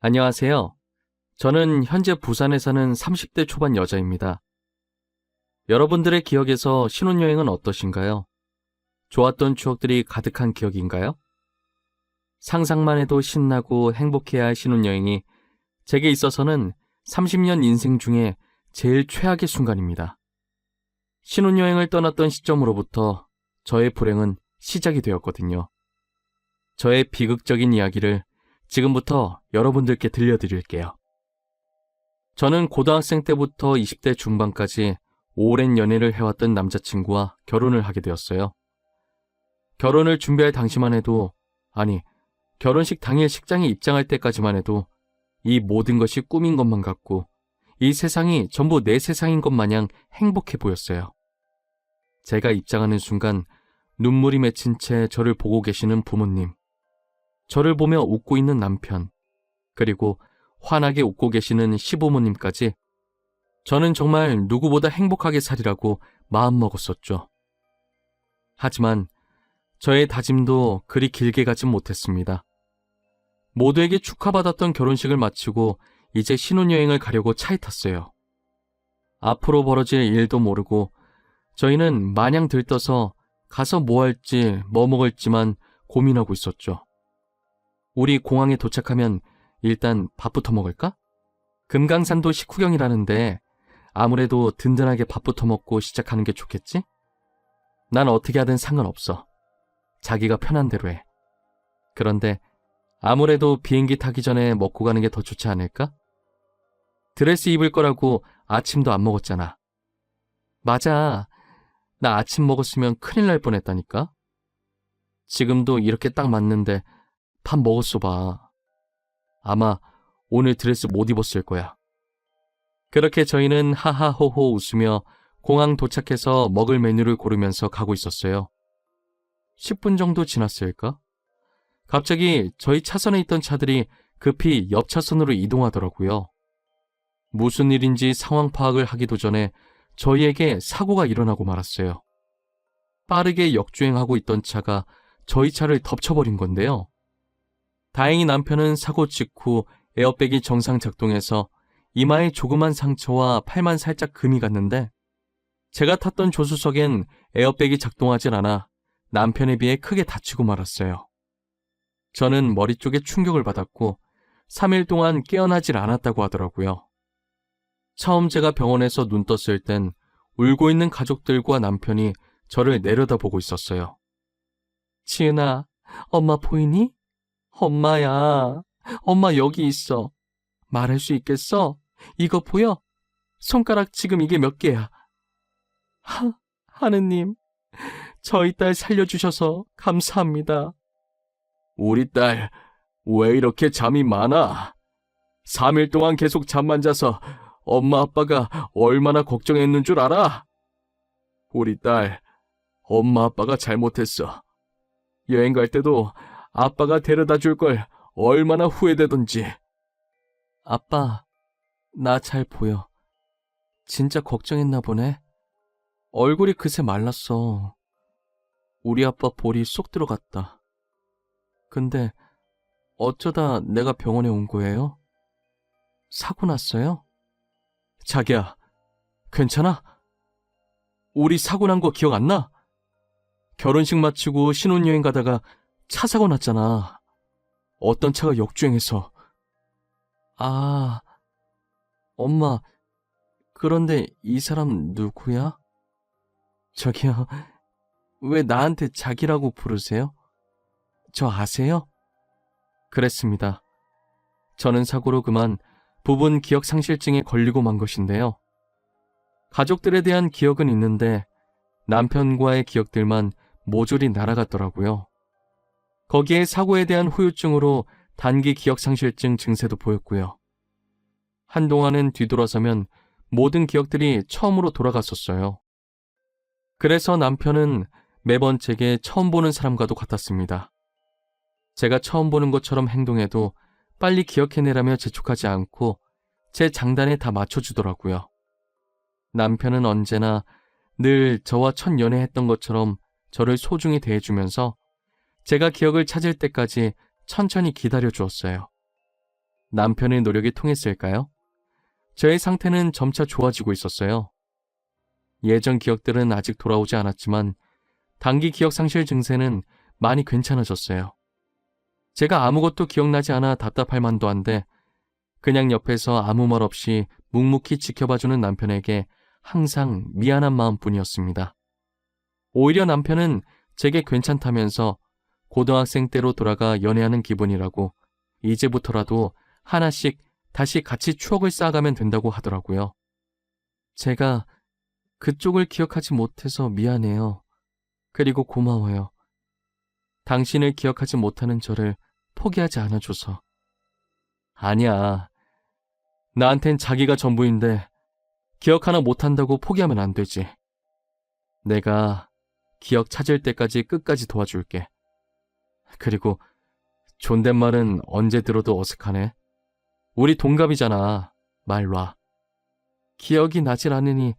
안녕하세요. 저는 현재 부산에 사는 30대 초반 여자입니다. 여러분들의 기억에서 신혼여행은 어떠신가요? 좋았던 추억들이 가득한 기억인가요? 상상만 해도 신나고 행복해야 할 신혼여행이 제게 있어서는 30년 인생 중에 제일 최악의 순간입니다. 신혼여행을 떠났던 시점으로부터 저의 불행은 시작이 되었거든요. 저의 비극적인 이야기를 지금부터 여러분들께 들려드릴게요. 저는 고등학생 때부터 20대 중반까지 오랜 연애를 해왔던 남자친구와 결혼을 하게 되었어요. 결혼을 준비할 당시만 해도, 결혼식 당일 식장에 입장할 때까지만 해도 이 모든 것이 꿈인 것만 같고 이 세상이 전부 내 세상인 것 마냥 행복해 보였어요. 제가 입장하는 순간 눈물이 맺힌 채 저를 보고 계시는 부모님, 저를 보며 웃고 있는 남편, 그리고 환하게 웃고 계시는 시부모님까지 저는 정말 누구보다 행복하게 살이라고 마음먹었었죠. 하지만 저의 다짐도 그리 길게 가진 못했습니다. 모두에게 축하받았던 결혼식을 마치고 이제 신혼여행을 가려고 차에 탔어요. 앞으로 벌어질 일도 모르고 저희는 마냥 들떠서 가서 뭐 할지 뭐 먹을지만 고민하고 있었죠. 우리 공항에 도착하면 일단 밥부터 먹을까? 금강산도 식후경이라는데 아무래도 든든하게 밥부터 먹고 시작하는 게 좋겠지? 난 어떻게 하든 상관없어. 자기가 편한 대로 해. 그런데 아무래도 비행기 타기 전에 먹고 가는 게 더 좋지 않을까? 드레스 입을 거라고 아침도 안 먹었잖아. 맞아. 나 아침 먹었으면 큰일 날 뻔했다니까? 지금도 이렇게 딱 맞는데 밥 먹었어 봐. 아마 오늘 드레스 못 입었을 거야. 그렇게 저희는 하하호호 웃으며 공항 도착해서 먹을 메뉴를 고르면서 가고 있었어요. 10분 정도 지났을까? 갑자기 저희 차선에 있던 차들이 급히 옆 차선으로 이동하더라고요. 무슨 일인지 상황 파악을 하기도 전에 저희에게 사고가 일어나고 말았어요. 빠르게 역주행하고 있던 차가 저희 차를 덮쳐버린 건데요. 다행히 남편은 사고 직후 에어백이 정상 작동해서 이마에 조그만 상처와 팔만 살짝 금이 갔는데 제가 탔던 조수석엔 에어백이 작동하질 않아 남편에 비해 크게 다치고 말았어요. 저는 머리 쪽에 충격을 받았고 3일 동안 깨어나질 않았다고 하더라고요. 처음 제가 병원에서 눈 떴을 땐 울고 있는 가족들과 남편이 저를 내려다보고 있었어요. 지은아, 엄마 보이니? 엄마야, 엄마 여기 있어. 말할 수 있겠어? 이거 보여? 손가락 지금 이게 몇 개야? 하느님, 저희 딸 살려주셔서 감사합니다. 우리 딸, 왜 이렇게 잠이 많아? 3일 동안 계속 잠만 자서 엄마 아빠가 얼마나 걱정했는 줄 알아? 우리 딸, 엄마 아빠가 잘못했어. 여행 갈 때도 아빠가 데려다 줄 걸 얼마나 후회되던지. 아빠, 나 잘 보여. 진짜 걱정했나 보네. 얼굴이 그새 말랐어. 우리 아빠 볼이 쏙 들어갔다. 근데 어쩌다 내가 병원에 온 거예요? 사고 났어요? 자기야, 괜찮아? 우리 사고 난 거 기억 안 나? 결혼식 마치고 신혼여행 가다가 차 사고 났잖아. 어떤 차가 역주행해서. 아, 엄마, 그런데 이 사람 누구야? 저기요, 왜 나한테 자기라고 부르세요? 저 아세요? 그랬습니다. 저는 사고로 그만 부분 기억상실증에 걸리고 만 것인데요. 가족들에 대한 기억은 있는데 남편과의 기억들만 모조리 날아갔더라고요. 거기에 사고에 대한 후유증으로 단기 기억상실증 증세도 보였고요. 한동안은 뒤돌아서면 모든 기억들이 처음으로 돌아갔었어요. 그래서 남편은 매번 제게 처음 보는 사람과도 같았습니다. 제가 처음 보는 것처럼 행동해도 빨리 기억해내라며 재촉하지 않고 제 장단에 다 맞춰주더라고요. 남편은 언제나 늘 저와 첫 연애했던 것처럼 저를 소중히 대해주면서 제가 기억을 찾을 때까지 천천히 기다려주었어요. 남편의 노력이 통했을까요? 저의 상태는 점차 좋아지고 있었어요. 예전 기억들은 아직 돌아오지 않았지만 단기 기억 상실 증세는 많이 괜찮아졌어요. 제가 아무것도 기억나지 않아 답답할 만도 한데 그냥 옆에서 아무 말 없이 묵묵히 지켜봐주는 남편에게 항상 미안한 마음뿐이었습니다. 오히려 남편은 제게 괜찮다면서 고등학생 때로 돌아가 연애하는 기분이라고 이제부터라도 하나씩 다시 같이 추억을 쌓아가면 된다고 하더라고요. 제가 그쪽을 기억하지 못해서 미안해요. 그리고 고마워요. 당신을 기억하지 못하는 저를 포기하지 않아줘서. 아니야. 나한텐 자기가 전부인데 기억 하나 못한다고 포기하면 안 되지. 내가 기억 찾을 때까지 끝까지 도와줄게. 그리고 존댓말은 언제 들어도 어색하네. 우리 동갑이잖아. 말 놔. 기억이 나질 않으니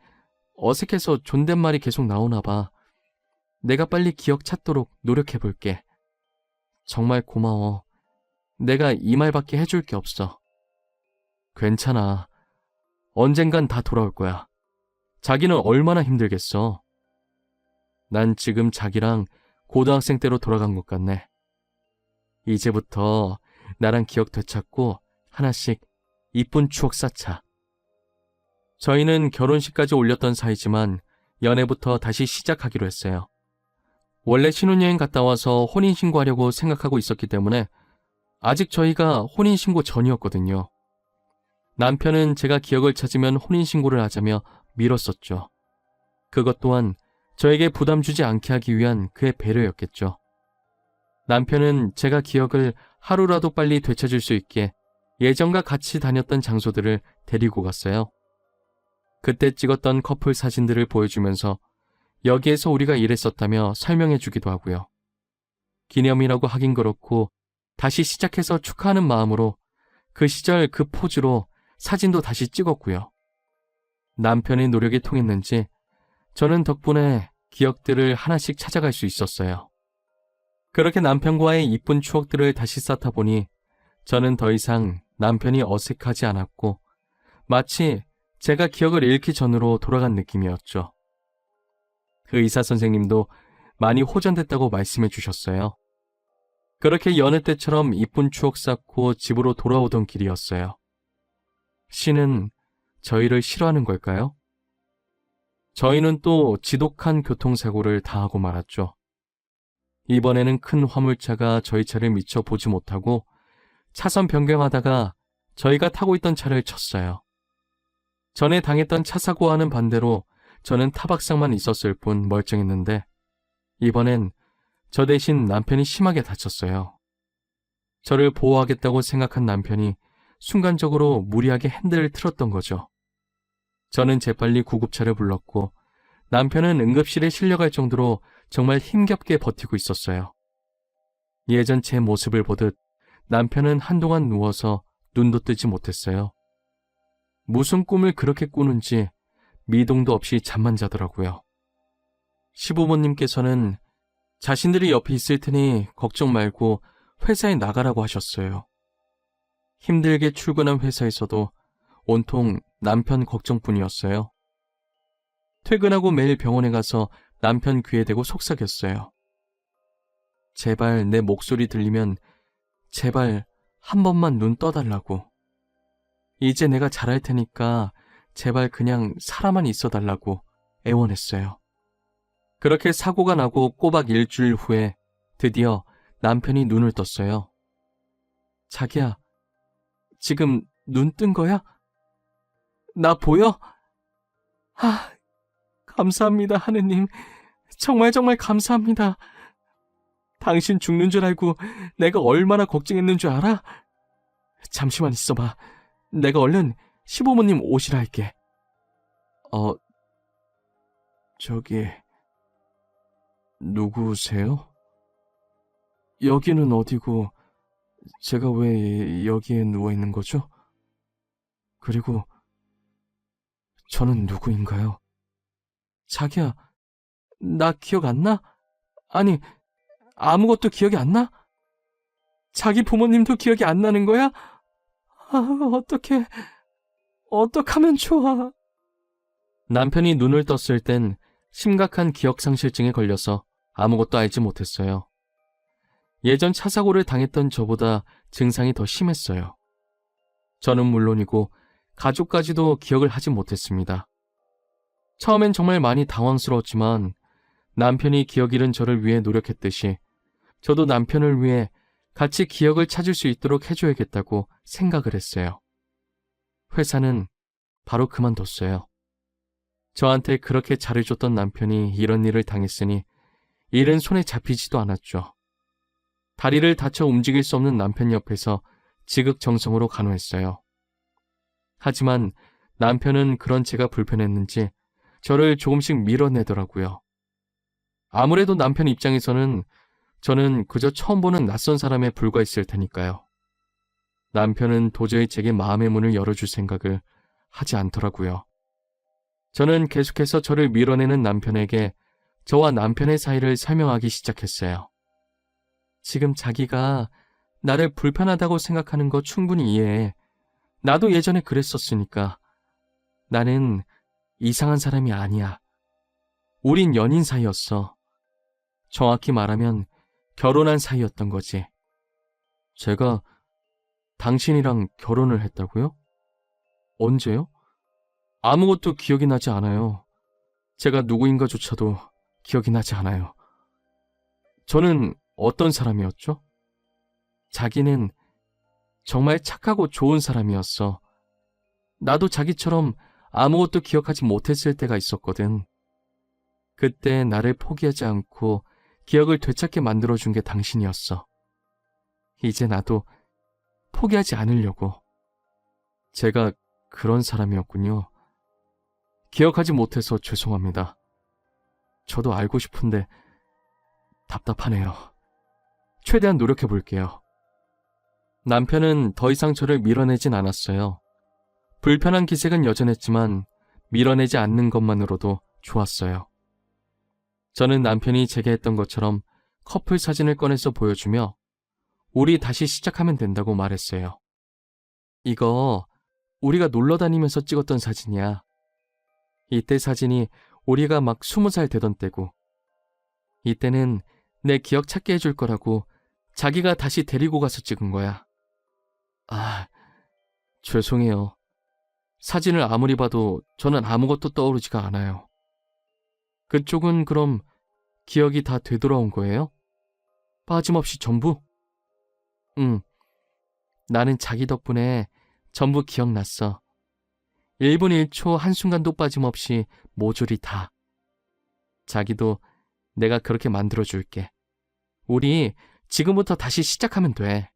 어색해서 존댓말이 계속 나오나 봐. 내가 빨리 기억 찾도록 노력해볼게. 정말 고마워. 내가 이 말밖에 해줄 게 없어. 괜찮아. 언젠간 다 돌아올 거야. 자기는 얼마나 힘들겠어. 난 지금 자기랑 고등학생 때로 돌아간 것 같네. 이제부터 나랑 기억 되찾고 하나씩 이쁜 추억 쌓자. 저희는 결혼식까지 올렸던 사이지만 연애부터 다시 시작하기로 했어요. 원래 신혼여행 갔다 와서 혼인신고하려고 생각하고 있었기 때문에 아직 저희가 혼인신고 전이었거든요. 남편은 제가 기억을 찾으면 혼인신고를 하자며 미뤘었죠. 그것 또한 저에게 부담 주지 않게 하기 위한 그의 배려였겠죠. 남편은 제가 기억을 하루라도 빨리 되찾을 수 있게 예전과 같이 다녔던 장소들을 데리고 갔어요. 그때 찍었던 커플 사진들을 보여주면서 여기에서 우리가 이랬었다며 설명해 주기도 하고요. 기념이라고 하긴 그렇고 다시 시작해서 축하하는 마음으로 그 시절 그 포즈로 사진도 다시 찍었고요. 남편의 노력이 통했는지 저는 덕분에 기억들을 하나씩 찾아갈 수 있었어요. 그렇게 남편과의 이쁜 추억들을 다시 쌓다 보니 저는 더 이상 남편이 어색하지 않았고 마치 제가 기억을 잃기 전으로 돌아간 느낌이었죠. 그 의사 선생님도 많이 호전됐다고 말씀해 주셨어요. 그렇게 여느 때처럼 이쁜 추억 쌓고 집으로 돌아오던 길이었어요. 신은 저희를 싫어하는 걸까요? 저희는 또 지독한 교통사고를 당하고 말았죠. 이번에는 큰 화물차가 저희 차를 미처 보지 못하고 차선 변경하다가 저희가 타고 있던 차를 쳤어요. 전에 당했던 차 사고와는 반대로 저는 타박상만 있었을 뿐 멀쩡했는데 이번엔 저 대신 남편이 심하게 다쳤어요. 저를 보호하겠다고 생각한 남편이 순간적으로 무리하게 핸들을 틀었던 거죠. 저는 재빨리 구급차를 불렀고 남편은 응급실에 실려갈 정도로 정말 힘겹게 버티고 있었어요. 예전 제 모습을 보듯 남편은 한동안 누워서 눈도 뜨지 못했어요. 무슨 꿈을 그렇게 꾸는지 미동도 없이 잠만 자더라고요. 시부모님께서는 자신들이 옆에 있을 테니 걱정 말고 회사에 나가라고 하셨어요. 힘들게 출근한 회사에서도 온통 남편 걱정뿐이었어요. 퇴근하고 매일 병원에 가서 남편 귀에 대고 속삭였어요. 제발 내 목소리 들리면 제발 한 번만 눈 떠달라고. 이제 내가 잘할 테니까 제발 그냥 살아만 있어달라고 애원했어요. 그렇게 사고가 나고 꼬박 일주일 후에 드디어 남편이 눈을 떴어요. 자기야, 지금 눈 뜬 거야? 나 보여? 감사합니다, 하느님. 정말 감사합니다. 당신 죽는 줄 알고 내가 얼마나 걱정했는 줄 알아? 잠시만 있어봐. 내가 얼른 시부모님 오시라 할게. 저기, 누구세요? 여기는 어디고 제가 왜 여기에 누워있는 거죠? 그리고 저는 누구인가요? 자기야, 나 기억 안 나? 아니, 아무것도 기억이 안 나? 자기 부모님도 기억이 안 나는 거야? 어떡하면 좋아. 남편이 눈을 떴을 땐 심각한 기억상실증에 걸려서 아무것도 알지 못했어요. 예전 차 사고를 당했던 저보다 증상이 더 심했어요. 저는 물론이고 가족까지도 기억을 하지 못했습니다. 처음엔 정말 많이 당황스러웠지만 남편이 기억 잃은 저를 위해 노력했듯이 저도 남편을 위해 같이 기억을 찾을 수 있도록 해줘야겠다고 생각을 했어요. 회사는 바로 그만뒀어요. 저한테 그렇게 잘해줬던 남편이 이런 일을 당했으니 일은 손에 잡히지도 않았죠. 다리를 다쳐 움직일 수 없는 남편 옆에서 지극정성으로 간호했어요. 하지만 남편은 그런 제가 불편했는지 저를 조금씩 밀어내더라고요. 아무래도 남편 입장에서는 저는 그저 처음 보는 낯선 사람에 불과했을 테니까요. 남편은 도저히 제게 마음의 문을 열어줄 생각을 하지 않더라고요. 저는 계속해서 저를 밀어내는 남편에게 저와 남편의 사이를 설명하기 시작했어요. 지금 자기가 나를 불편하다고 생각하는 거 충분히 이해해. 나도 예전에 그랬었으니까. 나는 이상한 사람이 아니야. 우린 연인 사이였어. 정확히 말하면 결혼한 사이였던 거지. 제가 당신이랑 결혼을 했다고요? 언제요? 아무것도 기억이 나지 않아요. 제가 누구인가조차도 기억이 나지 않아요. 저는 어떤 사람이었죠? 자기는 정말 착하고 좋은 사람이었어. 나도 자기처럼 아무것도 기억하지 못했을 때가 있었거든. 그때 나를 포기하지 않고 기억을 되찾게 만들어준 게 당신이었어. 이제 나도 포기하지 않으려고. 제가 그런 사람이었군요. 기억하지 못해서 죄송합니다. 저도 알고 싶은데 답답하네요. 최대한 노력해볼게요. 남편은 더 이상 저를 밀어내진 않았어요. 불편한 기색은 여전했지만 밀어내지 않는 것만으로도 좋았어요. 저는 남편이 제게 했던 것처럼 커플 사진을 꺼내서 보여주며 우리 다시 시작하면 된다고 말했어요. 이거 우리가 놀러 다니면서 찍었던 사진이야. 이때 사진이 우리가 막 20살 되던 때고, 이때는 내 기억 찾게 해줄 거라고 자기가 다시 데리고 가서 찍은 거야. 아, 죄송해요. 사진을 아무리 봐도 저는 아무것도 떠오르지가 않아요. 그쪽은 그럼 기억이 다 되돌아온 거예요? 빠짐없이 전부? 응. 나는 자기 덕분에 전부 기억났어. 1분 1초 한순간도 빠짐없이 모조리 다. 자기도 내가 그렇게 만들어줄게. 우리 지금부터 다시 시작하면 돼.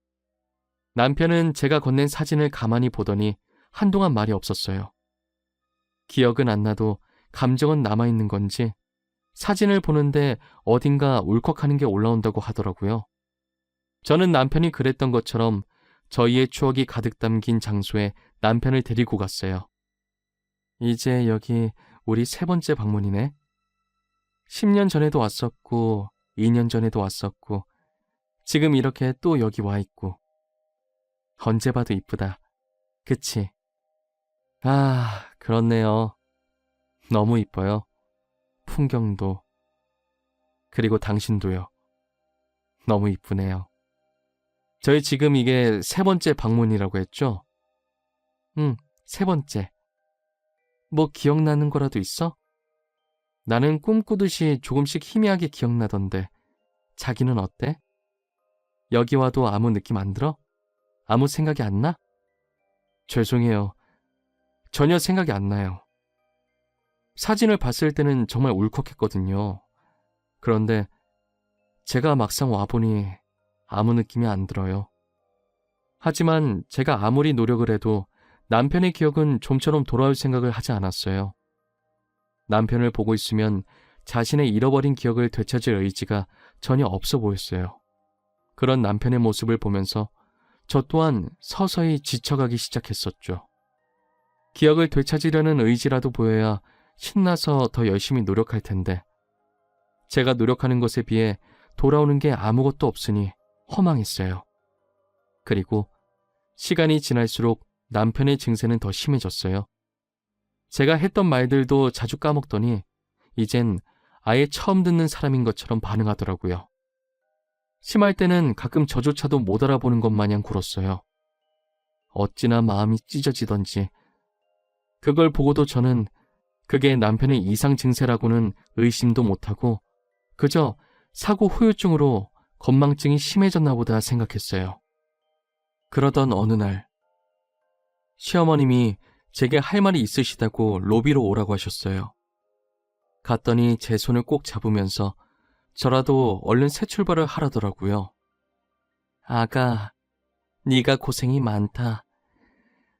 남편은 제가 건넨 사진을 가만히 보더니 한동안 말이 없었어요. 기억은 안 나도 감정은 남아있는 건지 사진을 보는데 어딘가 울컥하는 게 올라온다고 하더라고요. 저는 남편이 그랬던 것처럼 저희의 추억이 가득 담긴 장소에 남편을 데리고 갔어요. 이제 여기 우리 3번째 방문이네. 10년 전에도 왔었고 2년 전에도 왔었고 지금 이렇게 또 여기 와 있고. 언제 봐도 이쁘다. 그치? 아, 그렇네요. 너무 이뻐요. 풍경도. 그리고 당신도요. 너무 이쁘네요. 저희 지금 이게 3번째 방문이라고 했죠? 응, 3번째. 뭐 기억나는 거라도 있어? 나는 꿈꾸듯이 조금씩 희미하게 기억나던데 자기는 어때? 여기 와도 아무 느낌 안 들어? 아무 생각이 안 나? 죄송해요. 전혀 생각이 안 나요. 사진을 봤을 때는 정말 울컥했거든요. 그런데 제가 막상 와보니 아무 느낌이 안 들어요. 하지만 제가 아무리 노력을 해도 남편의 기억은 좀처럼 돌아올 생각을 하지 않았어요. 남편을 보고 있으면 자신의 잃어버린 기억을 되찾을 의지가 전혀 없어 보였어요. 그런 남편의 모습을 보면서 저 또한 서서히 지쳐가기 시작했었죠. 기억을 되찾으려는 의지라도 보여야 신나서 더 열심히 노력할 텐데 제가 노력하는 것에 비해 돌아오는 게 아무것도 없으니 허망했어요. 그리고 시간이 지날수록 남편의 증세는 더 심해졌어요. 제가 했던 말들도 자주 까먹더니 이젠 아예 처음 듣는 사람인 것처럼 반응하더라고요. 심할 때는 가끔 저조차도 못 알아보는 것 마냥 굴었어요. 어찌나 마음이 찢어지던지. 그걸 보고도 저는 그게 남편의 이상 증세라고는 의심도 못하고 그저 사고 후유증으로 건망증이 심해졌나 보다 생각했어요. 그러던 어느 날 시어머님이 제게 할 말이 있으시다고 로비로 오라고 하셨어요. 갔더니 제 손을 꼭 잡으면서 저라도 얼른 새 출발을 하라더라고요. 아가, 네가 고생이 많다.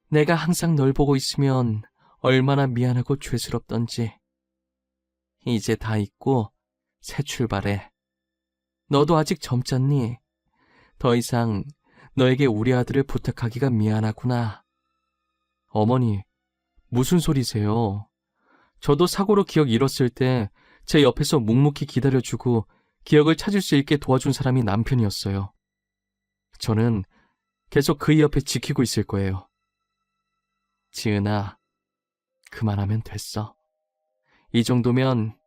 내가 항상 널 보고 있으면 얼마나 미안하고 죄스럽던지. 이제 다 잊고 새 출발해. 너도 아직 젊잖니? 더 이상 너에게 우리 아들을 부탁하기가 미안하구나. 어머니, 무슨 소리세요? 저도 사고로 기억 잃었을 때 제 옆에서 묵묵히 기다려주고 기억을 찾을 수 있게 도와준 사람이 남편이었어요. 저는 계속 그의 옆에 지키고 있을 거예요. 지은아, 그만하면 됐어. 이 정도면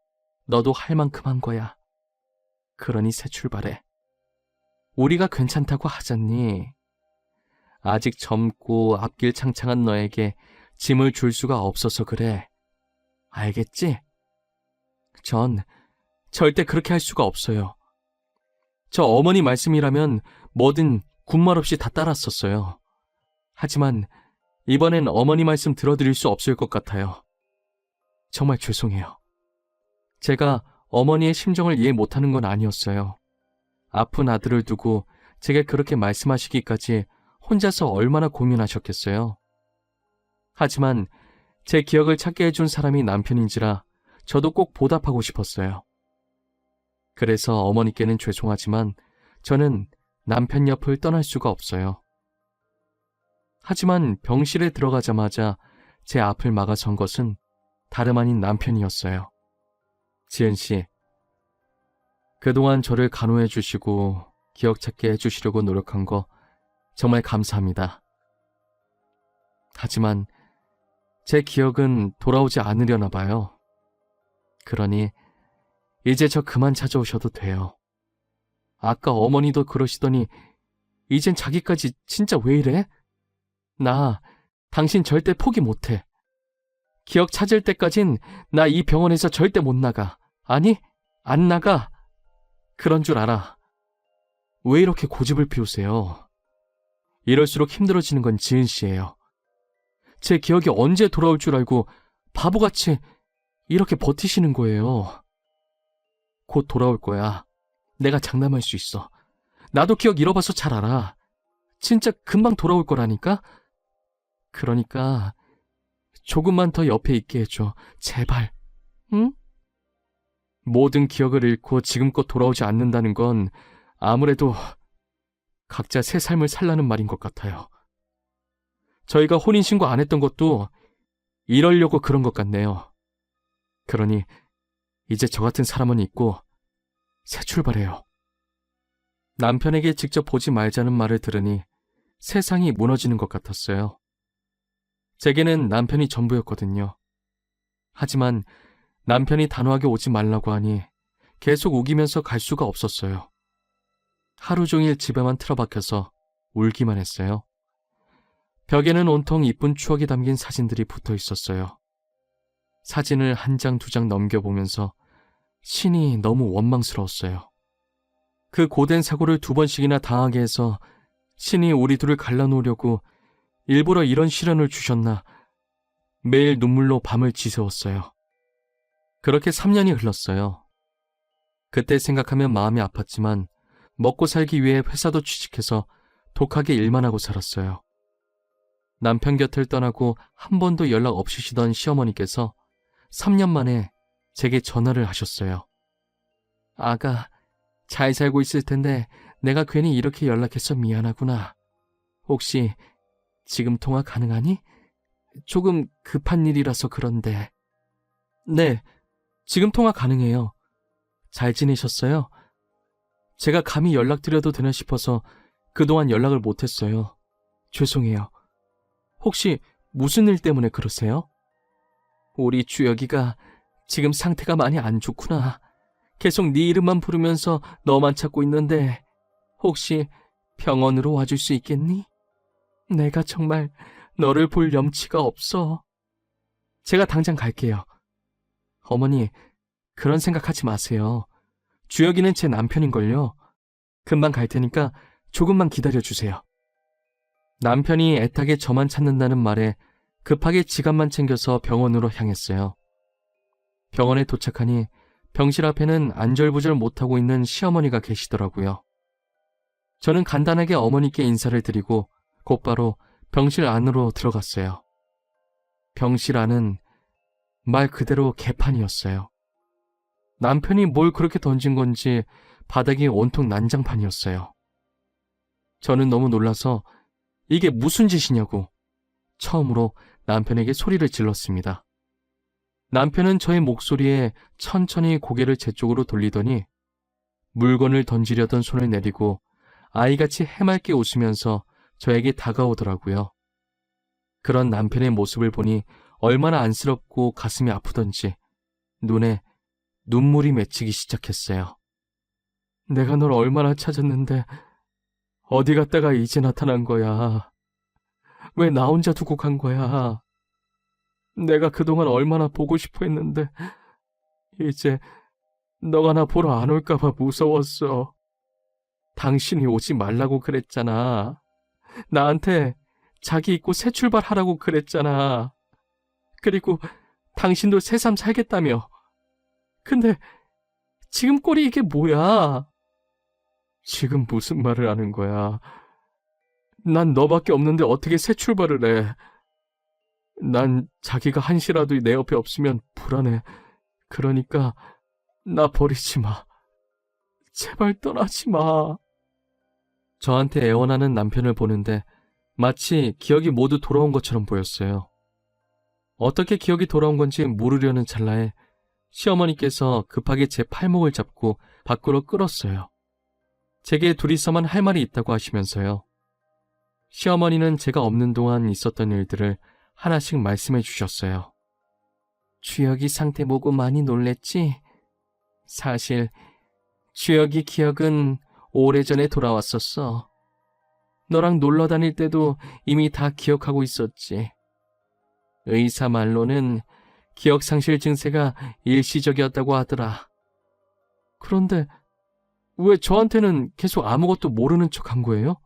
너도 할 만큼 한 거야. 그러니 새 출발해. 우리가 괜찮다고 하잖니. 아직 젊고 앞길 창창한 너에게 짐을 줄 수가 없어서 그래. 알겠지? 전 절대 그렇게 할 수가 없어요. 저 어머니 말씀이라면 뭐든 군말 없이 다 따랐었어요. 하지만 이번엔 어머니 말씀 들어드릴 수 없을 것 같아요. 정말 죄송해요. 제가 어머니의 심정을 이해 못하는 건 아니었어요. 아픈 아들을 두고 제게 그렇게 말씀하시기까지 혼자서 얼마나 고민하셨겠어요. 하지만 제 기억을 찾게 해준 사람이 남편인지라 저도 꼭 보답하고 싶었어요. 그래서 어머니께는 죄송하지만 저는 남편 옆을 떠날 수가 없어요. 하지만 병실에 들어가자마자 제 앞을 막아선 것은 다름 아닌 남편이었어요. 지은 씨, 그동안 저를 간호해 주시고 기억 찾게 해주시려고 노력한 거 정말 감사합니다. 하지만 제 기억은 돌아오지 않으려나 봐요. 그러니 이제 저 그만 찾아오셔도 돼요. 아까 어머니도 그러시더니 이젠 자기까지 진짜 왜 이래? 나 당신 절대 포기 못해. 기억 찾을 때까진 나 이 병원에서 절대 못 나가. 아니, 안 나가. 그런 줄 알아. 왜 이렇게 고집을 피우세요? 이럴수록 힘들어지는 건 지은 씨예요. 제 기억이 언제 돌아올 줄 알고 바보같이 이렇게 버티시는 거예요. 곧 돌아올 거야. 내가 장담할 수 있어. 나도 기억 잃어봐서 잘 알아. 진짜 금방 돌아올 거라니까? 그러니까 조금만 더 옆에 있게 해줘. 제발. 응? 모든 기억을 잃고 지금껏 돌아오지 않는다는 건 아무래도 각자 새 삶을 살라는 말인 것 같아요. 저희가 혼인신고 안 했던 것도 이러려고 그런 것 같네요. 그러니 이제 저 같은 사람은 있고 새 출발해요. 남편에게 직접 보지 말자는 말을 들으니 세상이 무너지는 것 같았어요. 제게는 남편이 전부였거든요. 하지만 남편이 단호하게 오지 말라고 하니 계속 우기면서 갈 수가 없었어요. 하루 종일 집에만 틀어박혀서 울기만 했어요. 벽에는 온통 이쁜 추억이 담긴 사진들이 붙어 있었어요. 사진을 한 장, 두 장 넘겨보면서 신이 너무 원망스러웠어요. 그 고된 사고를 2번씩이나 당하게 해서 신이 우리 둘을 갈라놓으려고 일부러 이런 시련을 주셨나 매일 눈물로 밤을 지새웠어요. 그렇게 3년이 흘렀어요. 그때 생각하면 마음이 아팠지만 먹고 살기 위해 회사도 취직해서 독하게 일만 하고 살았어요. 남편 곁을 떠나고 한 번도 연락 없으시던 시어머니께서 3년 만에 제게 전화를 하셨어요. 아가, 잘 살고 있을 텐데 내가 괜히 이렇게 연락해서 미안하구나. 혹시 지금 통화 가능하니? 조금 급한 일이라서 그런데. 네, 지금 통화 가능해요. 잘 지내셨어요? 제가 감히 연락드려도 되나 싶어서 그동안 연락을 못했어요. 죄송해요. 혹시 무슨 일 때문에 그러세요? 우리 주혁이가 지금 상태가 많이 안 좋구나. 계속 네 이름만 부르면서 너만 찾고 있는데 혹시 병원으로 와줄 수 있겠니? 내가 정말 너를 볼 염치가 없어. 제가 당장 갈게요. 어머니, 그런 생각하지 마세요. 주혁이는 제 남편인걸요. 금방 갈 테니까 조금만 기다려주세요. 남편이 애타게 저만 찾는다는 말에 급하게 지갑만 챙겨서 병원으로 향했어요. 병원에 도착하니 병실 앞에는 안절부절 못하고 있는 시어머니가 계시더라고요. 저는 간단하게 어머니께 인사를 드리고 곧바로 병실 안으로 들어갔어요. 병실 안은 말 그대로 개판이었어요. 남편이 뭘 그렇게 던진 건지 바닥이 온통 난장판이었어요. 저는 너무 놀라서 이게 무슨 짓이냐고 처음으로 남편에게 소리를 질렀습니다. 남편은 저의 목소리에 천천히 고개를 제 쪽으로 돌리더니 물건을 던지려던 손을 내리고 아이같이 해맑게 웃으면서 저에게 다가오더라고요. 그런 남편의 모습을 보니 얼마나 안쓰럽고 가슴이 아프던지 눈에 눈물이 맺히기 시작했어요. 내가 널 얼마나 찾았는데 어디 갔다가 이제 나타난 거야. 왜 나 혼자 두고 간 거야. 내가 그동안 얼마나 보고 싶어 했는데 이제 너가 나 보러 안 올까 봐 무서웠어. 당신이 오지 말라고 그랬잖아. 나한테 자기 있고 새 출발하라고 그랬잖아. 그리고 당신도 새삼 살겠다며. 근데 지금 꼴이 이게 뭐야? 지금 무슨 말을 하는 거야? 난 너밖에 없는데 어떻게 새 출발을 해? 난 자기가 한시라도 내 옆에 없으면 불안해. 그러니까 나 버리지 마. 제발 떠나지 마. 저한테 애원하는 남편을 보는데 마치 기억이 모두 돌아온 것처럼 보였어요. 어떻게 기억이 돌아온 건지 물으려는 찰나에 시어머니께서 급하게 제 팔목을 잡고 밖으로 끌었어요. 제게 둘이서만 할 말이 있다고 하시면서요. 시어머니는 제가 없는 동안 있었던 일들을 하나씩 말씀해 주셨어요. 주혁이 상태 보고 많이 놀랬지? 사실 주혁이 기억은 오래전에 돌아왔었어. 너랑 놀러 다닐 때도 이미 다 기억하고 있었지. 의사 말로는 기억상실 증세가 일시적이었다고 하더라. 그런데 왜 저한테는 계속 아무것도 모르는 척 한 거예요?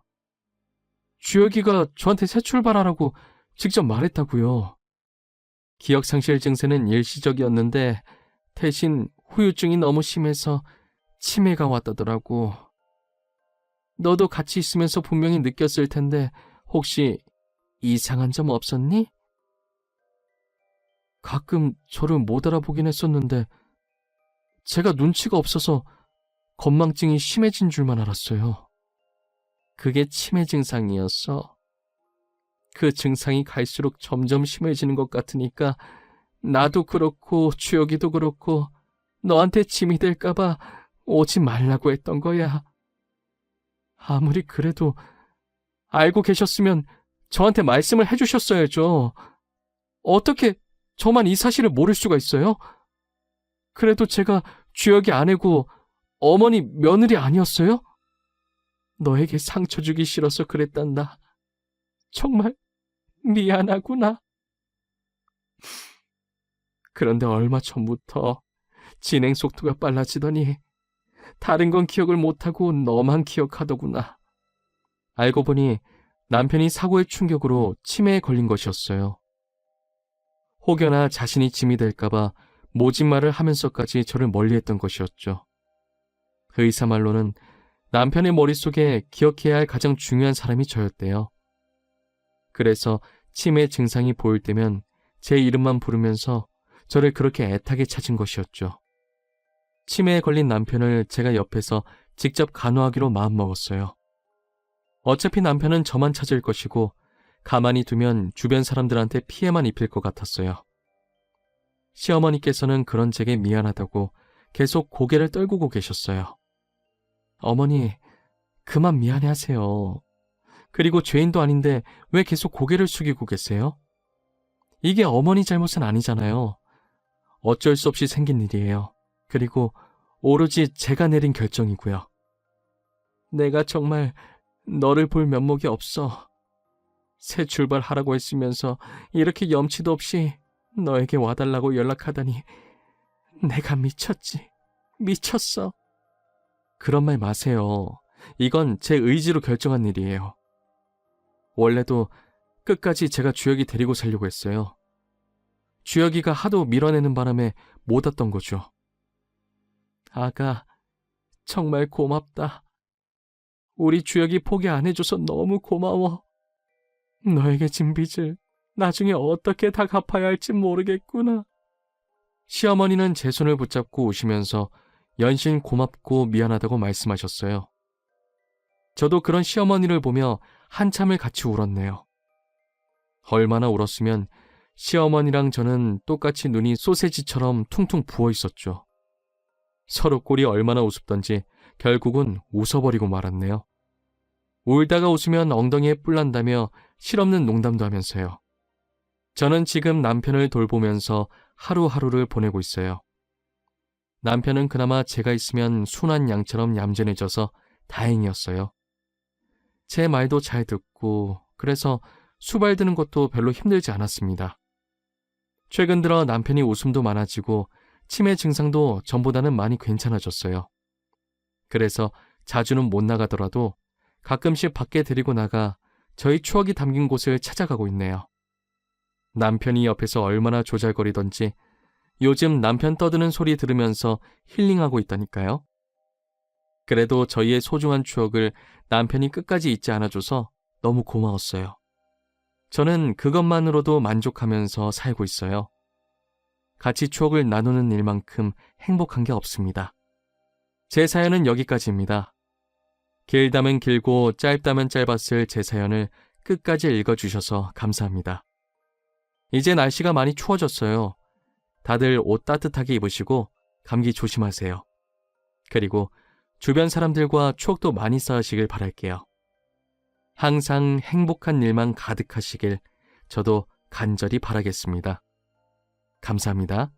주혁이가 저한테 새 출발하라고 직접 말했다고요. 기억상실 증세는 일시적이었는데 대신 후유증이 너무 심해서 치매가 왔다더라고. 너도 같이 있으면서 분명히 느꼈을 텐데 혹시 이상한 점 없었니? 가끔 저를 못 알아보긴 했었는데 제가 눈치가 없어서 건망증이 심해진 줄만 알았어요. 그게 치매 증상이었어. 그 증상이 갈수록 점점 심해지는 것 같으니까 나도 그렇고 주혁이도 그렇고 너한테 짐이 될까봐 오지 말라고 했던 거야. 아무리 그래도 알고 계셨으면 저한테 말씀을 해주셨어야죠. 어떻게 저만 이 사실을 모를 수가 있어요? 그래도 제가 주혁이 아내고 어머니 며느리 아니었어요? 너에게 상처 주기 싫어서 그랬단다. 정말 미안하구나. 그런데 얼마 전부터 진행 속도가 빨라지더니 다른 건 기억을 못하고 너만 기억하더구나. 알고 보니 남편이 사고의 충격으로 치매에 걸린 것이었어요. 혹여나 자신이 짐이 될까봐 모진말을 하면서까지 저를 멀리했던 것이었죠. 의사 말로는 남편의 머릿속에 기억해야 할 가장 중요한 사람이 저였대요. 그래서 치매 증상이 보일 때면 제 이름만 부르면서 저를 그렇게 애타게 찾은 것이었죠. 치매에 걸린 남편을 제가 옆에서 직접 간호하기로 마음먹었어요. 어차피 남편은 저만 찾을 것이고 가만히 두면 주변 사람들한테 피해만 입힐 것 같았어요. 시어머니께서는 그런 제게 미안하다고 계속 고개를 떨구고 계셨어요. 어머니, 그만 미안해하세요. 그리고 죄인도 아닌데 왜 계속 고개를 숙이고 계세요? 이게 어머니 잘못은 아니잖아요. 어쩔 수 없이 생긴 일이에요. 그리고 오로지 제가 내린 결정이고요. 내가 정말 너를 볼 면목이 없어. 새 출발하라고 했으면서 이렇게 염치도 없이 너에게 와달라고 연락하다니 내가 미쳤지. 미쳤어. 그런 말 마세요. 이건 제 의지로 결정한 일이에요. 원래도 끝까지 제가 주혁이 데리고 살려고 했어요. 주혁이가 하도 밀어내는 바람에 못 왔던 거죠. 아가, 정말 고맙다. 우리 주혁이 포기 안 해줘서 너무 고마워. 너에게 진 빚을 나중에 어떻게 다 갚아야 할지 모르겠구나. 시어머니는 제 손을 붙잡고 우시면서 연신 고맙고 미안하다고 말씀하셨어요. 저도 그런 시어머니를 보며 한참을 같이 울었네요. 얼마나 울었으면 시어머니랑 저는 똑같이 눈이 소세지처럼 퉁퉁 부어 있었죠. 서로 꼴이 얼마나 우습던지 결국은 웃어버리고 말았네요. 울다가 웃으면 엉덩이에 뿔 난다며 실없는 농담도 하면서요. 저는 지금 남편을 돌보면서 하루하루를 보내고 있어요. 남편은 그나마 제가 있으면 순한 양처럼 얌전해져서 다행이었어요. 제 말도 잘 듣고 그래서 수발드는 것도 별로 힘들지 않았습니다. 최근 들어 남편이 웃음도 많아지고 치매 증상도 전보다는 많이 괜찮아졌어요. 그래서 자주는 못 나가더라도 가끔씩 밖에 데리고 나가 저희 추억이 담긴 곳을 찾아가고 있네요. 남편이 옆에서 얼마나 조잘거리던지 요즘 남편 떠드는 소리 들으면서 힐링하고 있다니까요. 그래도 저희의 소중한 추억을 남편이 끝까지 잊지 않아줘서 너무 고마웠어요. 저는 그것만으로도 만족하면서 살고 있어요. 같이 추억을 나누는 일만큼 행복한 게 없습니다. 제 사연은 여기까지입니다. 길다면 길고 짧다면 짧았을 제 사연을 끝까지 읽어주셔서 감사합니다. 이제 날씨가 많이 추워졌어요. 다들 옷 따뜻하게 입으시고 감기 조심하세요. 그리고 주변 사람들과 추억도 많이 쌓으시길 바랄게요. 항상 행복한 일만 가득하시길 저도 간절히 바라겠습니다. 감사합니다.